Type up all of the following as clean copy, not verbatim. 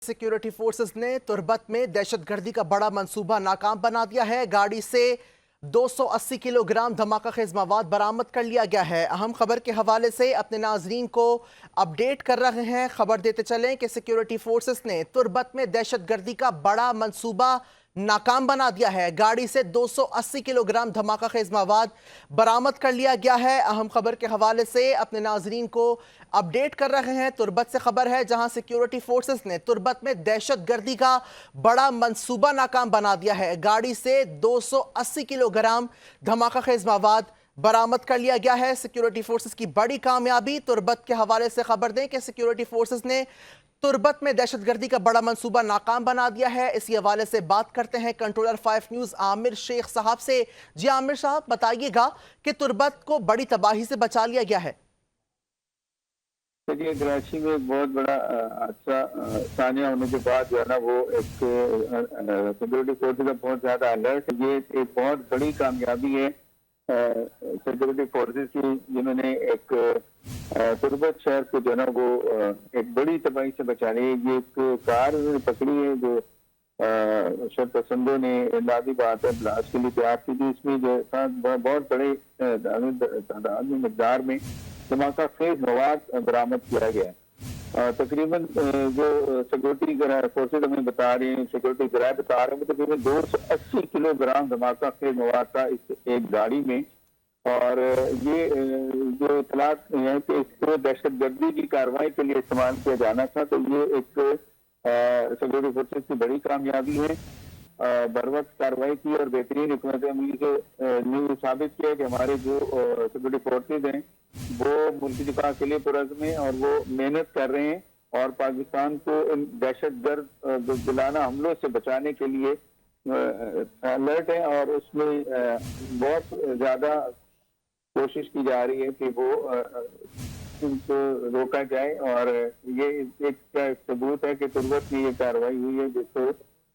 Security forces ने तुर्बत में दहशतगर्दी का बड़ा मंसूबा नाकाम बना दिया है। गाड़ी से 280 किलोग्राम धमाका खेज मवाद बरामद कर लिया गया है। अहम खबर के हवाले से अपने नाजरीन को अपडेट कर रहे हैं। खबर देते चलें कि सिक्योरिटी फोर्सेस ने तुर्बत में दहशतगर्दी का बड़ा मंसूबा नाकाम बना दिया है। गाड़ी से 280 किलोग्राम धमाका खेज मवाद बरामद कर लिया गया है। अहम खबर के हवाले से अपने नाजरीन को अपडेट कर रहे हैं। तुर्बत से खबर है, जहां सिक्योरिटी फोर्सेस ने तुर्बत में दहशतगर्दी का बड़ा मंसूबा नाकाम बना दिया है। गाड़ी से 280 किलोग्राम धमाका खेज मवाद बरामद कर लिया गया है। सिक्योरिटी फोर्सेस की बड़ी कामयाबी। तुर्बत के हवाले से खबर दें कि सिक्योरिटी फोर्सेस ने तुर्बत में दहशतगर्दी का बड़ा मंसूबा नाकाम बना दिया है। इसी हवाले से बात करते हैं कंट्रोलर 5 न्यूज़ आमिर शेख साहब से। जी आमिर साहब, बताइएगा कि तुर्बत को बड़ी तबाही से बचा लिया गया है। देखिए, कराची में एक बहुत बड़ा हादसा सानिया होने के बाद जो है ना, वो एक सिक्योरिटी फोर्सेज का बहुत ज्यादा अलर्ट। ये एक बहुत बड़ी कामयाबी है सिक्योरिटी फोर्सेज की, जिन्होंने एक तुर्बत शहर को जो है ना वो एक बड़ी तबाही से बचा ली। ये एक कार पकड़ी है जो शर पसंदों ने लादी बात है ब्लास्ट के लिए तैयार की थी। इसमें जो बहुत बड़े तादाद में मकदार में धमाका खेज मवाद बरामद किया गया। तकरीबन जो सिक्योरिटी फोर्सेज हमें बता रहे हैं, सिक्योरिटी जराये बता रहे हैं, तकरीबन 280 किलोग्राम धमाका खेज मवाद था इस एक गाड़ी में। और ये जो इतलात है कि इसको दहशतगर्दी की कार्रवाई के लिए इस्तेमाल किया जाना था, तो ये एक सिक्योरिटी फोर्सेज की बड़ी कामयाबी है। बर वक्त कार्रवाई की और बेहतरीन हुकूमत अमली से न्यूज़ साबित किया कि हमारे जो सिक्योरिटी फोर्सेज हैं वो मुल्की दिफा के लिए पुरज़्म हैं और वो मेहनत कर रहे हैं और पाकिस्तान को इन दहशतगर्द दिलाना हमलों से बचाने के लिए अलर्ट है। और उसमें बहुत ज़्यादा कोशिश की जा रही है कि वो इनको रोका जाए। और ये एक सबूत है कि तुर्बत में ये कार्रवाई हुई है जिसको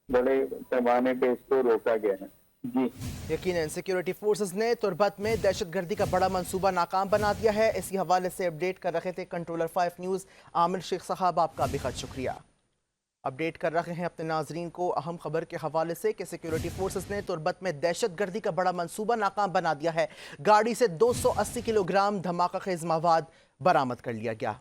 बड़े पैमाने पे इसको रोका गया है। जी, यकीनन सिक्योरिटी फोर्सेस ने तुर्बत में दहशतगर्दी का बड़ा मंसूबा नाकाम बना दिया है। इसी हवाले से अपडेट कर रहे थे कंट्रोलर 5 न्यूज़ आमिर शेख साहब, आपका बेहद शुक्रिया। अपडेट कर रहे हैं अपने नाजरीन को अहम खबर के हवाले से कि सिक्योरिटी फोर्सेस ने तुर्बत में दहशतगर्दी का बड़ा मंसूबा नाकाम बना दिया है। गाड़ी से 280 किलोग्राम धमाका खेज मवाद बरामद कर लिया गया।